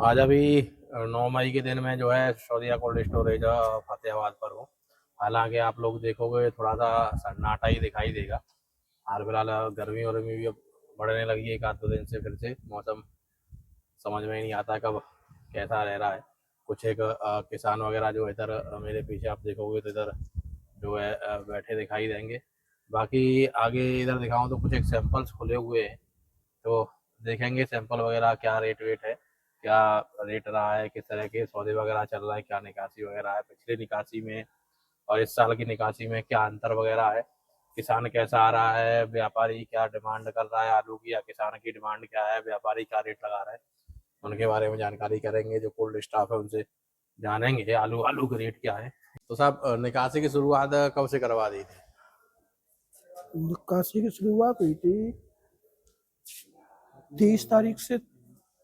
आज अभी 9 मई के दिन में जो है सौदिया कोल्ड स्टोरेज फतेहाबाद पर हूँ। हालांकि आप लोग देखोगे थोड़ा सा सन्नाटा ही दिखाई देगा। हाल फिलहाल गर्मी वर्मी भी अब बढ़ने लगी है, एक आध दो दिन से फिर से मौसम समझ में ही नहीं आता कब कैसा रह रहा है। कुछ एक किसान वगैरह जो इधर मेरे पीछे आप देखोगे तो इधर जो है बैठे दिखाई देंगे। बाकी आगे इधर दिखाऊं तो कुछ एक सैंपल्स खुले हुए हैं, तो देखेंगे सैंपल वगैरह क्या रेट वेट है, क्या रेट रहा है, किस तरह के सौदे वगैरह चल रहा है, क्या निकासी वगैरह है पिछले निकासी में और इस साल की निकासी में क्या अंतर वगैरह है। किसान कैसा आ रहा है, व्यापारी क्या डिमांड कर रहा है आलू की, या किसान की डिमांड क्या है, व्यापारी क्या रेट लगा रहा है, उनके बारे में जानकारी करेंगे। जो कोल्ड स्टाफ है उनसे जानेंगे आलू आलू का रेट क्या है। तो साहब निकासी की शुरुआत कब से करवा दी थी? निकासी की शुरुआत हुई थी 30 तारीख से।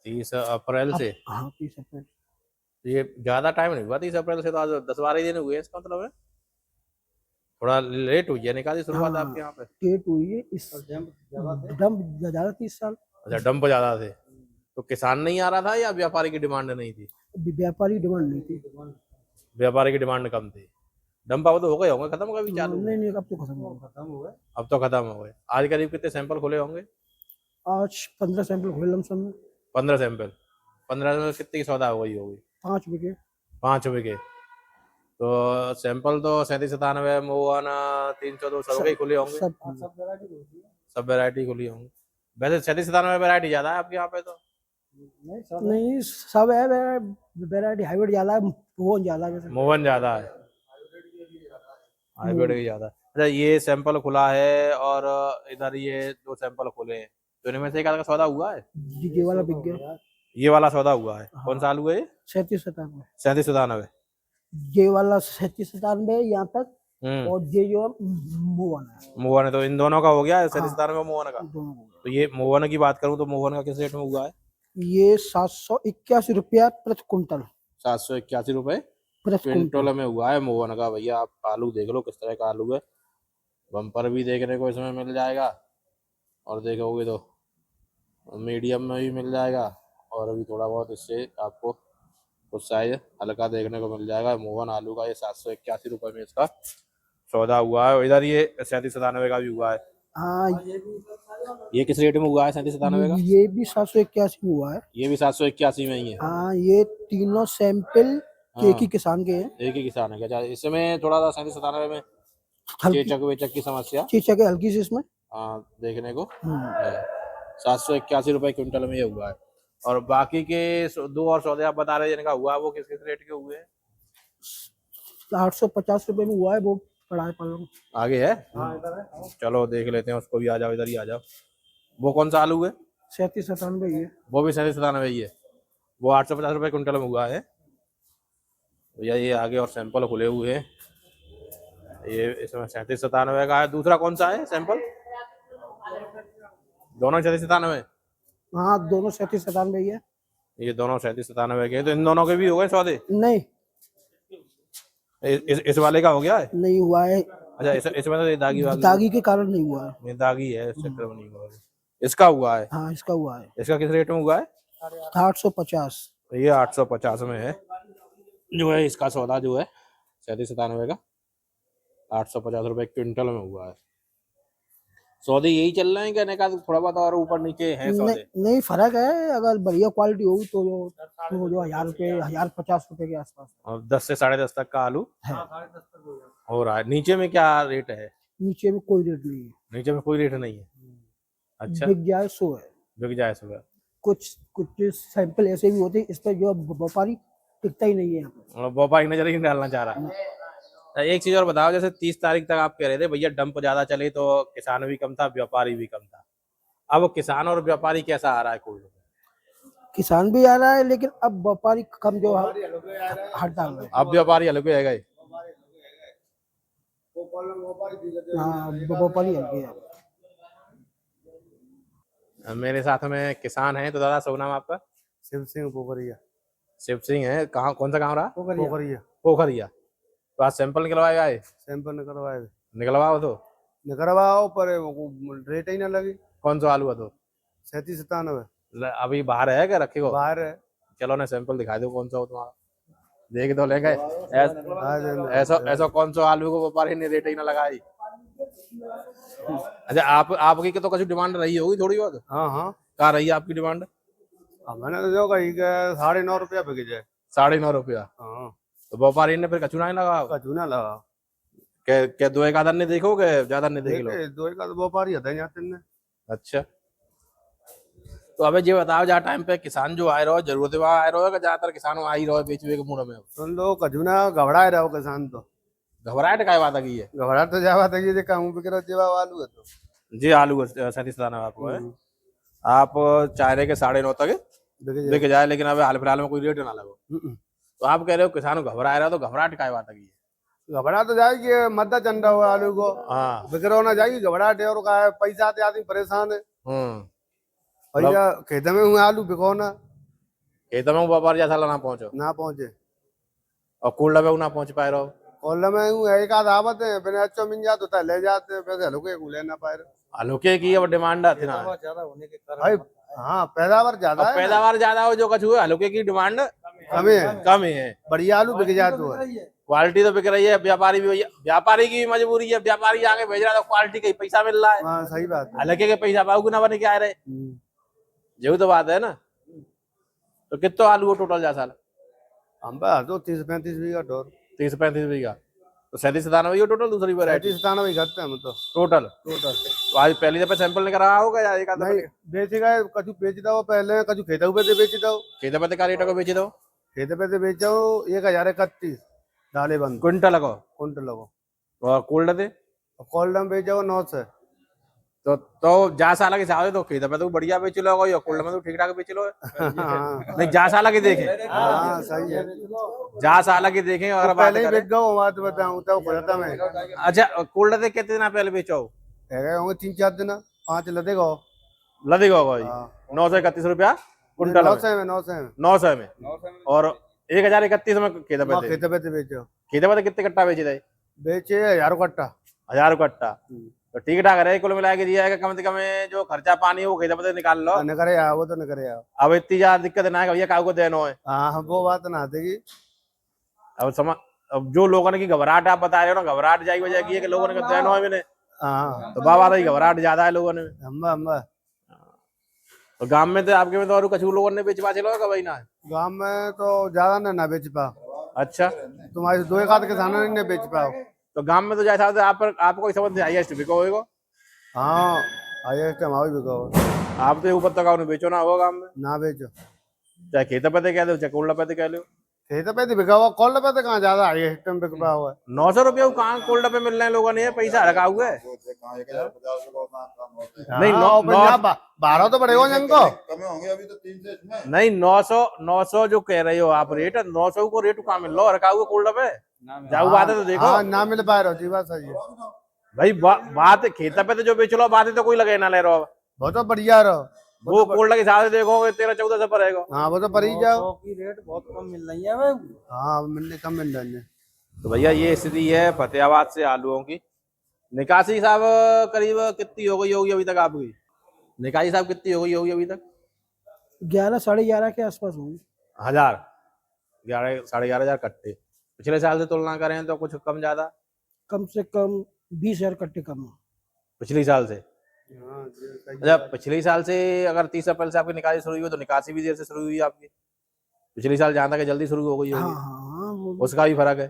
30 अप्रैल से? हाँ, 30 अप्रैल। ये ज्यादा टाइम नहीं हुआ 30 अप्रैल से, तो आज 10-12 दिन हुए हैं, इसका मतलब है थोड़ा लेट हुई है निकासी शुरुआत हाँ, आपके यहाँ पे। डेट हुई है इस डम ज्यादा 30 साल। अच्छा, डंप ज्यादा थे तो किसान नहीं आ रहा था या व्यापारी की डिमांड नहीं थी? व्यापारी डिमांड नहीं थी। व्यापारी की डिमांड कम थी। डंप अब तो हो गए होंगे खत्म, कभी चालू हुए? नहीं नहीं, अब तो खत्म हो गया। अब तो खत्म हो गए। आज करीब कितने सैंपल खुले होंगे? आज 15 सैंपल हुए लमसम में। 15 सैंपल। 15 में कितनी की सौदा हो गई होगी? 5 बिघे। 5 बिघे। तो सैंपल तो 37 97 मोहन 300 200 हो गए सब खुले होंगे। सब खुले। सब वैरायटी खुली होंगी। वैसे 37 97 वैरायटी ज्यादा है आपके यहाँ पे तो? नहीं, सब है। वैरायटी हाइब्रिड ज्यादा है, वो ज्यादा है। मोहन ज्यादा है, हाइब्रिड की ज्यादा है। अच्छा, ये सैंपल खुला है और इधर ये 2 सैंपल खुले हैं, तो इनमें से एक आध का सौदा हुआ है? ये वाला बिक गया। ये वाला सौदा हुआ है? कौन हाँ, सा आलू है ये? 37 97। 37 97। ये वाला 37 97 यहाँ तक। हम्म। और ये जो मोवन है। मोहन है तो इन दोनों का हो गया है, हाँ, 37 97 मोहन का। दोनों को। तो ये मोहन की बात करूं तो मोहन का किस रेट में हुआ है? ये 781 रुपया प्रति कुंटल। 781 रुपए प्रति कुंटल। क्विंटल में हुआ है मोहन का। भैया आप आलू देख लो किस तरह का आलू है। बम्पर भी देखने को इसमें मिल जाएगा, और देखोगे तो मीडियम में भी मिल जाएगा, और अभी थोड़ा बहुत इससे आपको कुछ साइज हल्का देखने को मिल जाएगा। मोहन आलू का ये 781 रुपये में इसका सौदा हुआ है। और इधर ये 37 97 का भी हुआ है। हाँ, ये किस रेट में हुआ है 37 97 का? ये भी 781 में हुआ है। ये भी 781 में ही है। हाँ, ये तीनों सैंपल एक ही हाँ, किसान के हैं। एक ही किसान है क्या? इसमें थोड़ा सा 37 97 में हल्की चेचक वेचक की समस्या चीचा के हल्की सी इसमें। देखने को हम्म, है। 781 रुपये क्विंटल में ये हुआ है। और बाकी के दो और सौदे आप बता रहे हैं जिनका हुआ है, वो किस किस रेट के हुए हैं? 850 रुपये में हुआ है, वो पड़ा है पलंग। आगे है? चलो देख लेते हैं उसको भी, आ जाओ इधर ही आ जाओ। वो कौन सा आलू है? 37 97 ये। वो भी 37 97 ही है। वो 850 रुपये क्विंटल में हुआ है भैया। ये आगे और सैंपल खुले हुए हैं। ये इसमें 37 97 का है। दूसरा कौन सा है सैंपल? दोनों 37 97? हाँ, दोनों 37 97 ही है। ये दोनों 37 97 के हैं, तो इन दोनों के भी हो गए सौदे? नहीं, इस वाले का हो गया है? नहीं हुआ है। अच्छा, इसमें तो ये दागी वागी दागी के कारण नहीं हुआ है। ये दागी है, इस चक्कर में नहीं हुआ है। इसका हुआ है? हाँ, इसका हुआ है। इसका किस रेट में हुआ है? 850। तो ये 850 में है जो है इसका सौदा, जो है 37 97 का 850 रुपये क्विंटल में हुआ है। सौदे यही चल रहे हैं, कहने का थोड़ा बहुत और ऊपर नीचे है नहीं, सौदे? नहीं फर्क है। अगर बढ़िया क्वालिटी होगी तो जो 1000 रुपये 1050 रुपये के आसपास और 10 से 10.5 तक का आलू है। हो रहा है। नीचे में क्या रेट है? नीचे में कोई रेट नहीं है। नीचे में कोई रेट नहीं है? अच्छा, बिक जाए सो है। बिक जाए सुबह। कुछ कुछ सैंपल ऐसे भी होते हैं इस पर जो व्यापारी टिकता ही नहीं है यहाँ पे। और व्यापारी नजर ही नहीं डालना चाह रहा। एक चीज और बताओ, जैसे 30 तारीख तक आप कह रहे थे भैया डंप ज्यादा चले तो किसान भी कम था, व्यापारी भी कम था। अब किसान और व्यापारी कैसा आ रहा है कोल्ड? किसान भी आ रहा है, लेकिन अब व्यापारी कम जो हटता है। अब व्यापारी हल्के है गए। हाँ, व्यापारी हल्के है। मेरे साथ में किसान है, तो दादा शुभ नाम आपका? शिव सिंह पोखरिया। शिव सिंह है। कहाँ, कौन सा गाँव रहा? पोखरिया। पोखरिया। तो आज सैंपल निकलवाए आए? सैंपल निकलवाए थे। निकलवाओ तो निकलवाओ पर वो रेट ही ना लगी। कौन सा आलू है तो? 37 97 अभी बाहर है क्या रखे को? बाहर है। चलो ना सैंपल दिखा दो कौन सा हो तुम्हारा, देख तो लेंगे। ऐसा ऐसा कौन सा आलू को व्यापारी ने रेट ही ना लगाई। अच्छा आपकी तो कुछ डिमांड रही होगी थोड़ी बहुत। हाँ हाँ कहाँ रही है आपकी डिमांड? मैंने तो जो कही कि 9.5 रुपया बिक जाए। 9.5 रुपया। हाँ तो व्यापारी ने फिर कछु नहीं लगा? कछु ना लगा क्या दो एक आदर ने देखो के ज्यादा नहीं देखे लोग? दो एक व्यापारी होता है यहाँ तीन। अच्छा तो अबे ये बताओ जहाँ टाइम पे किसान जो आए रहो जरूरत वहाँ आए रहो ज्यादातर किसान आ ही रहो बेचवे के मूड में? सुन लो कछु ना घबराए रहो किसान तो। घबराहट काय बात है ये? घबरा तो जावा था ये कहूँ बिक रहा जेवा आलू है तो। जी आलू 37 दाना आपको है। आप चाह रहे कि 9.5 तक बिक बिक जाए, लेकिन अभी हाल फिलहाल में कोई रेट ना लगो। तो आप कह रहे हो किसान घबरा रहा, तो घबराहट काय बात है? घबरा तो जाएगी मद्दा चल रहा हुआ आलू को। हाँ बिक रहा ना जाएगी घबराहट है और का है पैसा आते आदमी परेशान है। भैया खेत में हुए आलू बिको ना। खेत में व्यापार जैसा ना पहुंचो ना पहुंचे और कोल्ड में ना पहुंच पाए रहो। कॉल में हूँ एक आध आवत है बिना अच्छा मिल जाते होता है ले जाते हैं पैसे हल्के ले ना पाए रहे। हल्के की अब डिमांड आती ना भाई हाँ पैदावार ज्यादा है। पैदावार ज्यादा हो जो कछु है, हल्के की डिमांड कम है। कम ही है। बढ़िया आलू बिक जाते है। क्वालिटी तो बिक रही है, व्यापारी भी व्यापारी की भी मजबूरी है, व्यापारी आगे भेज रहा है तो क्वालिटी का ही पैसा मिल रहा है। हाँ सही बात है। हल्के के पैसा पाओगे ना बने क्या आ रहे, यही तो बात है ना। तो कितना आलू हो टोटल जा साल? हम बस तो 30-35 बीघा डोर। 30-35 बीघा तो 37 दाना हो टोटल दूसरी वैरायटी 37 घटते हैं हम तो टोटल। तो आज पहली दफे सैंपल लेकर आया होगा या एक आधा? नहीं बेचे गए कछु बेच दो पहले कछु खेत पे बेच दो। खेत पे का रेट को बेच दो? खेत पे बेचो 1031 डाले बंद क्विंटल को कुंटल को। और कोल्ड दे कोल्ड में बेचो 900। तो जा साल के हिसाब से तो खेत पे तो बढ़िया बेच लो या कोल्ड में तो ठीक ठाक बेच लो। नहीं जा साल की देखें। हाँ सही है। जा साल की देखें और बात पहले ही करें। बेच गो बात बताऊं तो खुलता मैं। अच्छा कोल्ड दे कितने दिन पहले बेचो? होंगे 3-4 दिन 5 लदेगा। लदेगा भाई 931 रुपया कुंटल 900 में और 1031 में खेत पे खेत पे बेचो। खेत पे कितने कट्टा बेचे थे? बेचे 1000 कट्टा। 1000 कट्टा तो ठीक ठाक है। कुल मिला के दिया है कम से कम जो खर्चा पानी है वो खेत पे निकाल लो। न करे आओ तो न करे आओ। अब इतनी ज्यादा दिक्कत ना है भैया कागो देनो है। हाँ वो बात ना आती। अब समझ अब जो लोगों ने की घबराहट आप बता रहे हो ना, घबराहट जाएगी वजह की है कि लोगों ने देनो है मैंने। हाँ तो बाबा रही घबराहट ज्यादा है लोगों ने। हम तो गांव में तो आपके में तो और कछु लोगों ने बेचवा चलो का भाई ना? गांव में तो ज्यादा ना बेच पाओ। अच्छा तुम्हारे 2 एक आध किसानों ने बेच पाओ। तो गांव में तो जैसा आपको समझ हाईएस्ट बिको होगा। हाँ हाईएस्ट हमारी बिको। आप तो ऊपर तक बेचो ना होगा गांव में ना बेचो चाहे खेत पे कह दो चाहे कोल्ड पे कह लो। खेत पे बिका हुआ कॉल पे तो कहाँ ज्यादा हाईएस्ट में बिक पा हुआ है। 900 रुपये कहाँ कोल्ड पे मिल रहे हैं लोगों ने पैसा रखा हुआ है। नहीं 12 तो बढ़ेगा जिनको होंगे अभी तो 3 से इसमें। नहीं 900 जो कह रहे हो आप रेट 900 को रेट कहाँ मिल रहा रखा हुआ कोल्ड पे? जाऊ बात है तो देखो। हाँ ना मिल पा रहा जी बात सही है भाई बात खेत पे तो जो बेच लो बात तो कोई लगे ना ले रहा। वो तो बढ़िया रहो। वो कोल्ड के हिसाब से देखोगे 13-14 से पड़ेगा। हाँ वो तो पर ही जाओ की रेट बहुत कम मिल रही है। हाँ मिलने कम मिल रही है। तो भैया ये स्थिति है फतेहाबाद से आलूओं की। निकासी साहब करीब कितनी हो गई होगी अभी तक आपकी? निकासी साहब कितनी हो गई होगी अभी तक? 11-11.5 के आसपास होंगी। 11,000 कट्टे। पिछले साल से तुलना करें तो कुछ कम ज्यादा? कम से कम 20,000 कट्टे कम है पिछले साल से। अच्छा पिछले साल से अगर 30 अप्रैल से आपकी निकासी शुरू हुई हो तो निकासी भी देर से शुरू हुई आपकी। पिछले साल जहाँ तक जल्दी शुरू हो गई होगी। हाँ उसका भी फर्क है।